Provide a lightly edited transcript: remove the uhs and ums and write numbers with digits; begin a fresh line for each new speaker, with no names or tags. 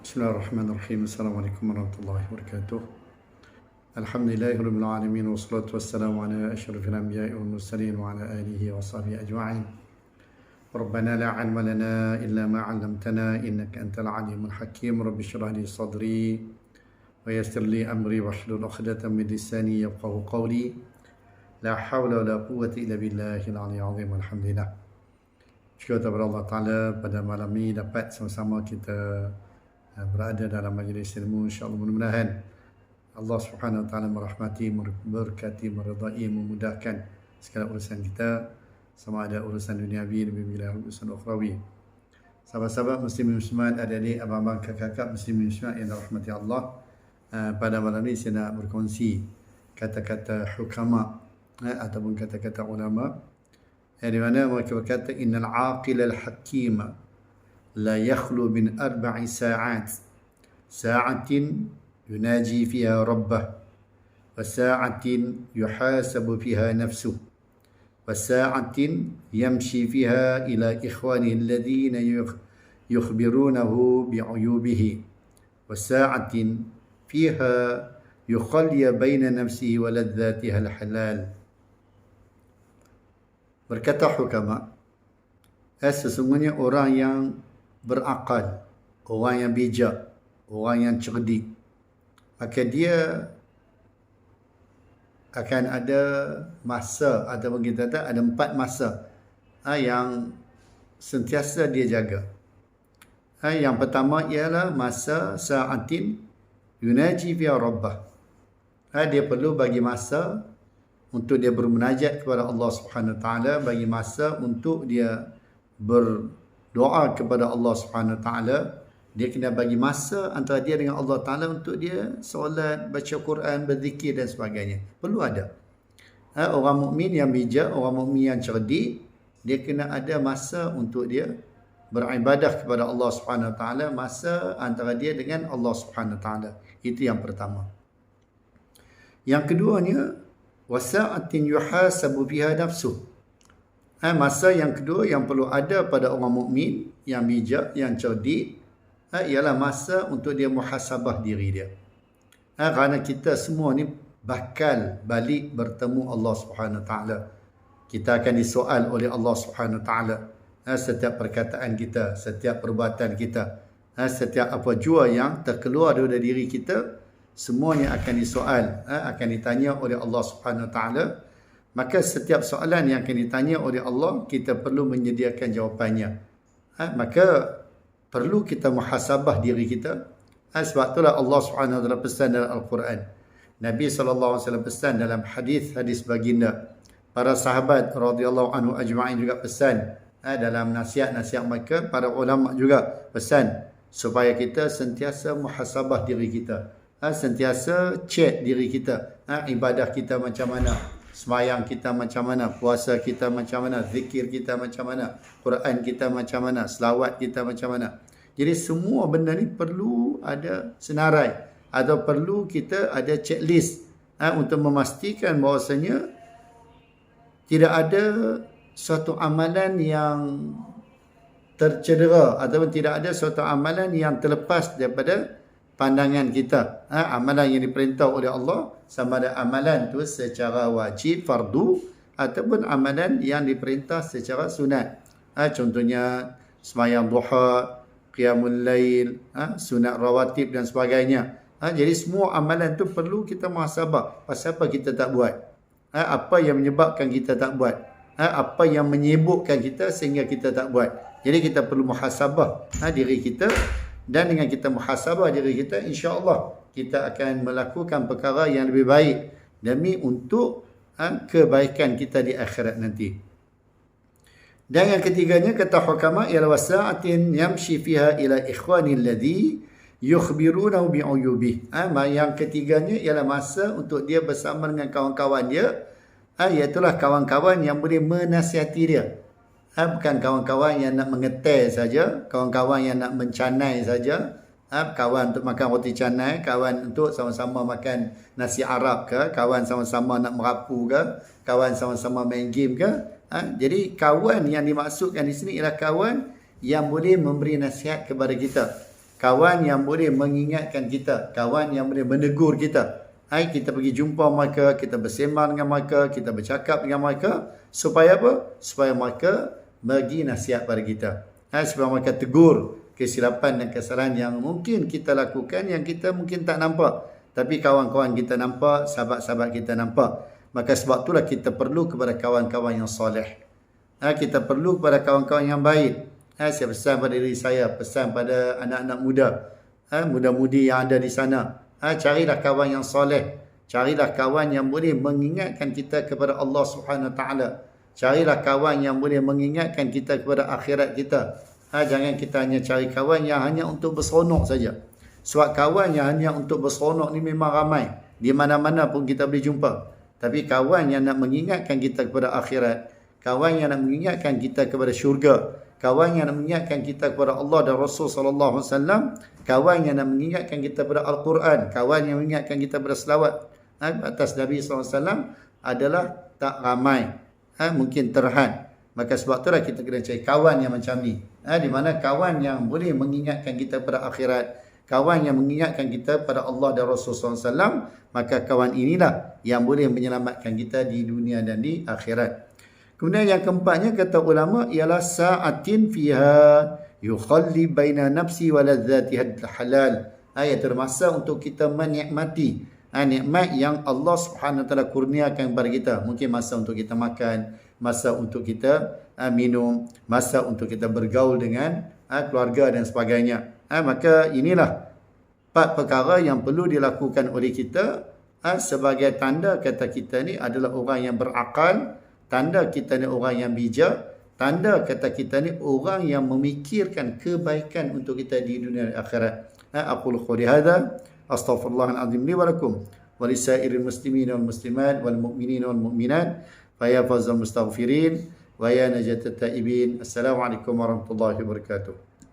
Bismillahirrahmanirrahim. Assalamualaikum warahmatullahi wabarakatuh. Alhamdulillahirabbil alamin wassalatu wassalamu ala asyrafil anbiya'i wal mursalin wa ala alihi wa sahbihi ajma'in. Rabbana la 'ilma lana illa ma 'allamtana innaka antal alimul hakim. Rabbi shrah li sadri wa yassir li amri wahlul 'uqdatam min lisani yafqahu qawli. La haula wa la quwwata illa billahil 'aliyyil 'azim. Alhamdulillah. Syukur kepada Allah Ta'ala pada malam ini dapat sama-sama kita berada dalam majlis ilmu. InsyaAllah mudah-mudahan Allah Subhanahu Wa Ta'ala merahmati, memberkati, meridai, memudahkan segala urusan kita, sama ada urusan duniawi lebih bila urusan ukhrawi. Sahabat-sahabat muslimin muslimat, adik-adik, abang-abang, kakak-kakak muslimin muslimat yang dirahmati Allah, pada malam ini saya nak berkongsi kata-kata hukama ataupun kata-kata ulama, di mana mereka berkata innal aqil al-hakim la yakhlu min 4 sa'at. Sa'atin yunaji fiha rabbah, wa sa'atin yuhasabu fiha nafsuh, wa sa'atin yamshi fiha ila ikhwanihi alladhina yukhbirunahu bi'uyubihi, wa sa'atin fiha yukhalliya baina nafsihi wa ladzatiha al-halal. Berkata hukama, sesungguhnya orang yang berakal, orang yang bijak, orang yang cerdik, maka dia akan ada masa, ataupun kita kata ada 4 masa yang sentiasa dia jaga. Yang pertama ialah masa sa'atin yunaji fiha rabbah. Dia perlu bagi masa untuk dia bermunajat kepada Allah Subhanahu Wa Taala, bagi masa untuk dia berdoa kepada Allah Subhanahu Wa Taala. Dia kena bagi masa antara dia dengan Allah Taala untuk dia solat, baca Quran, berzikir dan sebagainya. Perlu ada. Orang mukmin yang bijak, orang mukmin yang cerdik, dia kena ada masa untuk dia beribadah kepada Allah Subhanahu Wa Taala, masa antara dia dengan Allah Subhanahu Wa Taala. Itu yang pertama. Yang keduanya, wasa'atin yuhasabu biha nafsuh. Masa yang kedua yang perlu ada pada orang mukmin yang bijak, yang cerdik, ialah masa untuk dia muhasabah diri dia. Kerana kita semua ni bakal balik bertemu Allah Subhanahu Wa Taala. Kita akan disoal oleh Allah Subhanahu Wa Taala setiap perkataan kita, setiap perbuatan kita, setiap apa jua yang terkeluar dari diri kita, semuanya akan disoal, akan ditanya oleh Allah Subhanahu Wa Taala. Maka setiap soalan yang akan ditanya oleh Allah, kita perlu menyediakan jawapannya. Maka perlu kita muhasabah diri kita. Sebab itulah Allah Subhanahu Wa Taala pesan dalam Al-Quran. Nabi SAW pesan dalam hadis baginda. Para sahabat radhiyallahu anhu ajma'in juga pesan dalam nasihat-nasihat mereka. Para ulama juga pesan supaya kita sentiasa muhasabah diri kita, sentiasa cek diri kita, ibadah kita macam mana, semayang kita macam mana, puasa kita macam mana, zikir kita macam mana, Quran kita macam mana, selawat kita macam mana. Jadi semua benda ni perlu ada senarai, atau perlu kita ada checklist untuk memastikan bahawasanya tidak ada suatu amalan yang tercedera, ataupun tidak ada suatu amalan yang terlepas daripada pandangan kita. Amalan yang diperintah oleh Allah, sama ada amalan tu secara wajib, fardu, ataupun amalan yang diperintah secara sunat. Contohnya sembahyang duha, qiyamul lail, sunat rawatib dan sebagainya. Jadi semua amalan tu perlu kita muhasabah. Pasal apa kita tak buat? Apa yang menyebabkan kita tak buat? Apa yang menyibukkan kita sehingga kita tak buat? Jadi kita perlu muhasabah diri kita. Dan dengan kita muhasabah diri kita, insya-Allah kita akan melakukan perkara yang lebih baik demi untuk kebaikan kita di akhirat nanti. Dan yang ketiganya kata hukama ialah wasa'atin yamshi fiha ila ikhwani alladhi yukhbirunahu bi'uyubih. Yang ketiganya ialah masa untuk dia bersama dengan kawan-kawan dia, iaitulah kawan-kawan yang boleh menasihati dia. Bukan kawan-kawan yang nak mengetel saja, kawan-kawan yang nak mencanai saja, kawan untuk makan roti canai, kawan untuk sama-sama makan nasi Arab ke, kawan sama-sama nak merapu ke, kawan sama-sama main game ke. Jadi kawan yang dimaksudkan di sini ialah kawan yang boleh memberi nasihat kepada kita. kawan yang boleh mengingatkan kita, kawan yang boleh menegur kita. Kita pergi jumpa mereka, kita bersembang dengan mereka, kita bercakap dengan mereka, supaya apa? Supaya mereka bagi nasihat pada kita. Supaya mereka tegur kesilapan dan kesalahan yang mungkin kita lakukan, yang kita mungkin tak nampak, tapi kawan-kawan kita nampak, sahabat-sahabat kita nampak. Maka sebab itulah kita perlu kepada kawan-kawan yang soleh. Kita perlu kepada kawan-kawan yang baik. Saya pesan pada diri saya, pesan pada anak-anak muda, muda-mudi yang ada di sana. Carilah kawan yang soleh. Carilah kawan yang boleh mengingatkan kita kepada Allah Subhanahu Wa Taala. Carilah kawan yang boleh mengingatkan kita kepada akhirat kita. Jangan kita hanya cari kawan yang hanya untuk berseronok saja. Sebab kawan yang hanya untuk berseronok ni memang ramai. Di mana-mana pun kita boleh jumpa. Tapi kawan yang nak mengingatkan kita kepada akhirat, kawan yang nak mengingatkan kita kepada syurga, kawan yang nak mengingatkan kita kepada Allah dan Rasul sallallahu alaihi wasallam, kawan yang nak mengingatkan kita kepada Al-Quran, kawan yang mengingatkan kita kepada selawat atas Nabi sallallahu alaihi wasallam adalah tak ramai. Mungkin terhad. Maka sebab itulah kita kena cari kawan yang macam ni. Di mana kawan yang boleh mengingatkan kita kepada akhirat, kawan yang mengingatkan kita pada Allah dan Rasul sallallahu alaihi wasallam, maka kawan inilah yang boleh menyelamatkan kita di dunia dan di akhirat. Kemudian yang keempatnya kata ulama ialah sa'atin fiha yukhalli baina nafsi wa ladzatiha halal. Iaitu masa untuk kita menikmati nikmat yang Allah Subhanahu Wa Taala kurniakan kepada kita. Mungkin masa untuk kita makan, masa untuk kita minum, masa untuk kita bergaul dengan keluarga dan sebagainya. Maka inilah 4 perkara yang perlu dilakukan oleh kita sebagai tanda kata kita ni adalah orang yang berakal, tanda kita ni orang yang bijak, tanda kata kita ni orang yang memikirkan kebaikan untuk kita di dunia dan akhirat. Aqulu qouli hadza astaghfirullahal azim li wa lakum wa lisairil muslimin wal muslimat wal mu'minin wal mu'minat fa ya fawzal mustaghfirin wa ya najatat taibin. Assalamualaikum warahmatullahi wabarakatuh.